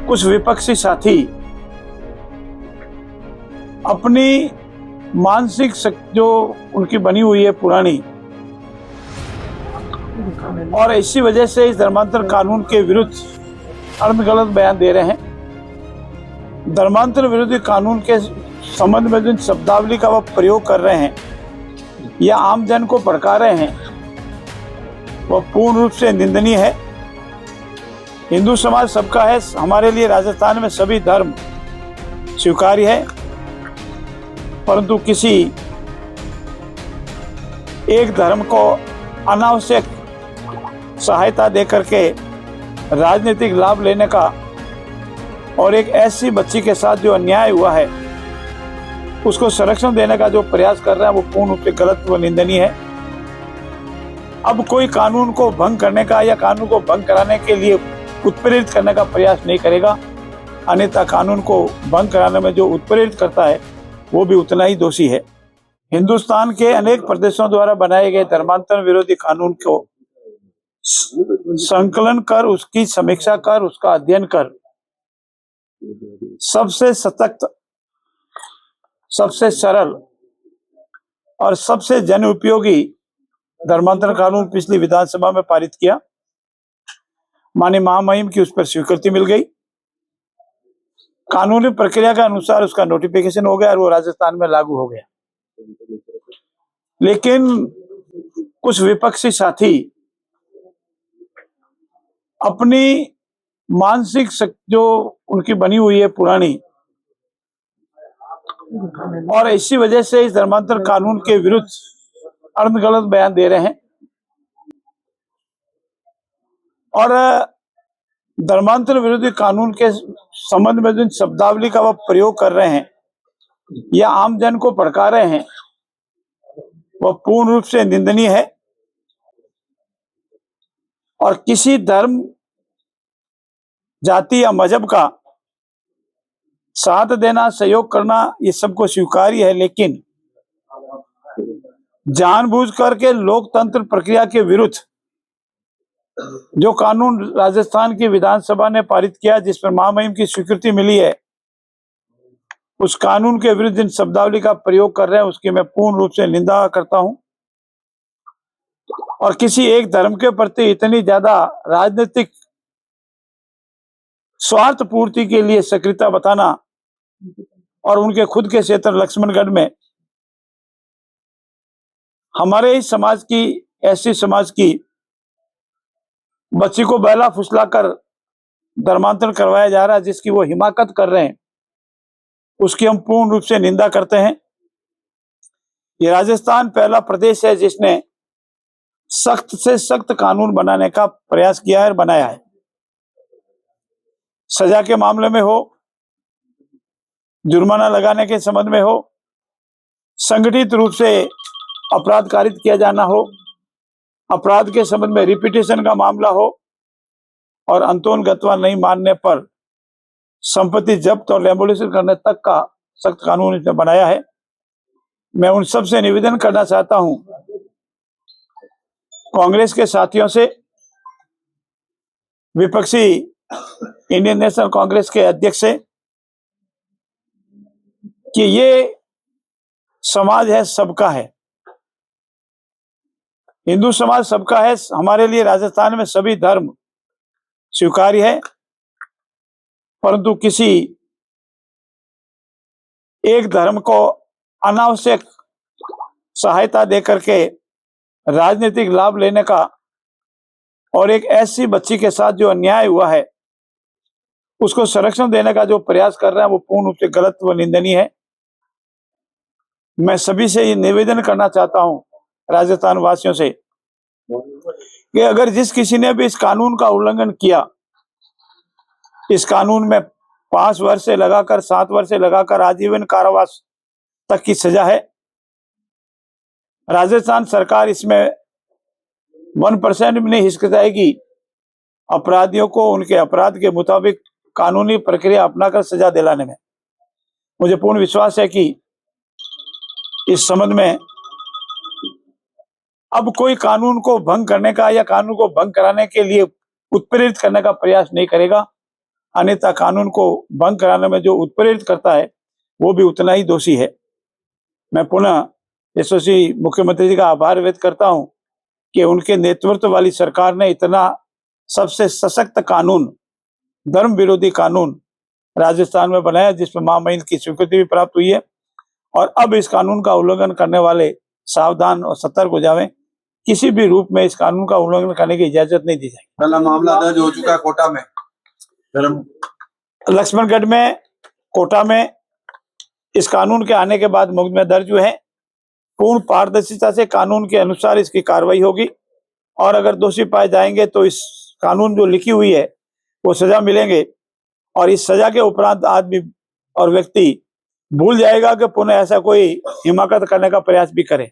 कुछ विपक्षी साथी अपनी मानसिक जो उनकी बनी हुई है पुरानी, और इसी वजह से इस धर्मांतरण कानून के विरुद्ध गलत बयान दे रहे हैं। धर्मांतरण विरोधी कानून के संबंध में जिन शब्दावली का वह प्रयोग कर रहे हैं या आम जन को भड़का रहे हैं, वह पूर्ण रूप से निंदनीय है। हिंदू समाज सबका है। हमारे लिए राजस्थान में सभी धर्म स्वीकार्य है, परंतु किसी एक धर्म को अनावश्यक सहायता देकर के राजनीतिक लाभ लेने का और एक ऐसी बच्ची के साथ जो अन्याय हुआ है उसको संरक्षण देने का जो प्रयास कर रहे हैं वो पूर्ण रूप से गलत व निंदनीय है। अब कोई कानून को भंग करने का या कानून को भंग कराने के लिए उत्प्रेरित करने का प्रयास नहीं करेगा, अन्यथा कानून को भंग कराने में जो उत्प्रेरित करता है वो भी उतना ही दोषी है। हिंदुस्तान के अनेक प्रदेशों द्वारा बनाए गए धर्मांतरण विरोधी कानून को संकलन कर, उसकी समीक्षा कर, उसका अध्ययन कर, सबसे सशक्त, सबसे सरल और सबसे जन उपयोगी धर्मांतरण कानून पिछली विधानसभा में पारित किया। माननीय महामहिम की उस पर स्वीकृति मिल गई। कानूनी प्रक्रिया के अनुसार उसका नोटिफिकेशन हो गया और वो राजस्थान में लागू हो गया। लेकिन कुछ विपक्षी साथी अपनी मानसिक जो उनकी बनी हुई है पुरानी, और इसी वजह से इस धर्मांतरण कानून के विरुद्ध गलत बयान दे रहे हैं और धर्मांतरण विरोधी कानून के संबंध में जिन शब्दावली का वह प्रयोग कर रहे हैं या आम जन को भड़का रहे हैं वह पूर्ण रूप से निंदनीय है। और किसी धर्म, जाति या मजहब का साथ देना, सहयोग करना ये सबको स्वीकार्य है, लेकिन जानबूझ करके लोकतंत्र प्रक्रिया के विरुद्ध जो कानून राजस्थान की विधानसभा ने पारित किया, जिस पर महामहिम की स्वीकृति मिली है, उस कानून के विरुद्ध जिन शब्दावली का प्रयोग कर रहे हैं उसकी मैं पूर्ण रूप से निंदा करता हूं। और किसी एक धर्म के प्रति इतनी ज्यादा राजनीतिक स्वार्थ पूर्ति के लिए सक्रियता बताना और उनके खुद के क्षेत्र लक्ष्मणगढ़ में हमारे ही समाज की, ऐसी समाज की बच्ची को बहला फुसलाकर धर्मांतरण करवाया जा रहा है जिसकी वो हिमाकत कर रहे हैं, उसकी हम पूर्ण रूप से निंदा करते हैं। ये राजस्थान पहला प्रदेश है जिसने सख्त से सख्त कानून बनाने का प्रयास किया है और बनाया है। सजा के मामले में हो, जुर्माना लगाने के संबंध में हो, संगठित रूप से अपराध कारित किया जाना हो, अपराध के संबंध में रिपीटेशन का मामला हो और अंतोन गत्वा नहीं मानने पर संपत्ति जब्त और डेमोलिशन करने तक का सख्त कानून इसने बनाया है। मैं उन सब से निवेदन करना चाहता हूं, कांग्रेस के साथियों से, विपक्षी इंडियन नेशनल कांग्रेस के अध्यक्ष से, कि ये समाज है, सबका है। हिंदू समाज सबका है। हमारे लिए राजस्थान में सभी धर्म स्वीकार्य है, परंतु किसी एक धर्म को अनावश्यक सहायता देकर के राजनीतिक लाभ लेने का और एक ऐसी बच्ची के साथ जो अन्याय हुआ है उसको संरक्षण देने का जो प्रयास कर रहे हैं वो पूर्ण रूप से गलत व निंदनीय है। मैं सभी से ये निवेदन करना चाहता हूं, राजस्थान वासियों से, कि अगर जिस किसी ने भी इस कानून का उल्लंघन किया, इस कानून में 5 वर्ष से लगाकर 7 वर्ष से लगाकर आजीवन कारावास तक की सजा है। राजस्थान सरकार इसमें 1% भी नहीं हिचकिचाएगी अपराधियों को उनके अपराध के मुताबिक कानूनी प्रक्रिया अपनाकर सजा दिलाने में। मुझे पूर्ण विश्वास है कि इस संबंध में अब कोई कानून को भंग करने का या कानून को भंग कराने के लिए उत्प्रेरित करने का प्रयास नहीं करेगा, अन्यथा कानून को भंग कराने में जो उत्प्रेरित करता है वो भी उतना ही दोषी है। मैं पुनः यशस्वी मुख्यमंत्री जी का आभार व्यक्त करता हूं कि उनके नेतृत्व वाली सरकार ने इतना सबसे सशक्त कानून, धर्म विरोधी कानून राजस्थान में बनाया, जिसमें महामहिम की स्वीकृति भी प्राप्त हुई है। और अब इस कानून का उल्लंघन करने वाले सावधान और सतर्क हो जावें। किसी भी रूप में इस कानून का उल्लंघन करने की इजाजत नहीं दी जाएगी। पहला मामला दर्ज हो चुका है कोटा में, लक्ष्मणगढ़ में, कोटा में इस कानून के आने के बाद मुकदमे दर्ज हुए हैं। पूर्ण पारदर्शिता से कानून के अनुसार इसकी कार्रवाई होगी और अगर दोषी पाए जाएंगे तो इस कानून जो लिखी हुई है वो सजा मिलेंगे और इस सजा के उपरांत आदमी और व्यक्ति भूल जाएगा कि पुनः ऐसा कोई हिमाकत करने का प्रयास भी करे।